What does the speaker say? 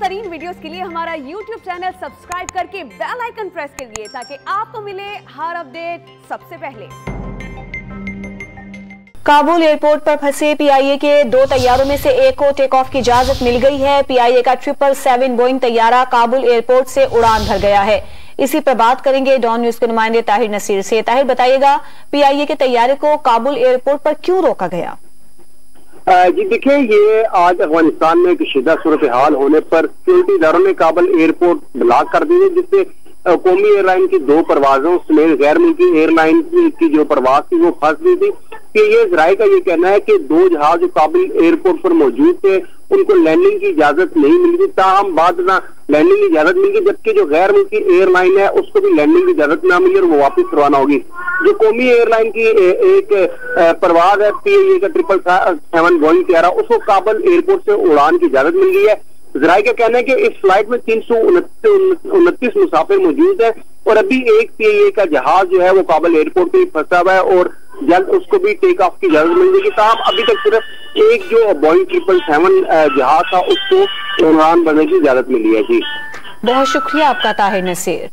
तरीन वीडियोस के लिए हमारा YouTube चैनल सब्सक्राइब करके बेल आइकन प्रेस करिए ताकि आपको मिले हर अपडेट सबसे पहले। काबुल एयरपोर्ट पर फंसे पीआईए के 2 तैयारों में से एक को टेक ऑफ की इजाजत मिल गई है। पीआईए का 777 बोइंग तैयारा काबुल एयरपोर्ट से उड़ान भर गया है। इसी पर बात करेंगे डॉन न्यूज के नुमाइंदे ताहिर नसीर से। ताहिर, बताइएगा पीआईए के तैयारे को काबुल एयरपोर्ट पर क्यों रोका गया? जी देखिए, ये आज अफगानिस्तान में एक शिद्दत सूरत हाल होने पर सिक्योरिटी इदारों ने काबुल एयरपोर्ट ब्लॉक कर दी है, जिससे कौमी एयरलाइन की 2 परवाजों समेत गैर मुल्की एयरलाइन की जो परवाज थी वो फंस गई थी। कि ये जराये का ये कहना है कि 2 जहाज जो काबुल एयरपोर्ट पर मौजूद थे उनको लैंडिंग की इजाजत नहीं मिली थी, ताहम बाद ना लैंडिंग की इजाजत मिल गई, जबकि जो गैर मुल्की एयरलाइन है उसको भी लैंडिंग की इजाजत ना मिली और वो वापस रवाना होगी। जो कौमी एयरलाइन की एक परवाज है पीआईए का 777 बोइंग तैयारा, उसको काबुल एयरपोर्ट से उड़ान की इजाजत मिल गई है। जराये का कहना है कि इस फ्लाइट में 329 मुसाफिर मौजूद है और अभी एक पीआईए का जहाज जो है वो काबुल एयरपोर्ट पे फंसा हुआ है और जल्द उसको भी टेक ऑफ की इजाजत मिल जाएगी। ताहम अभी तक सिर्फ एक जो बोइंग 777 जहाज था उसको उड़ान भरने की इजाजत मिली है। जी बहुत शुक्रिया आपका ताहिर नसीर।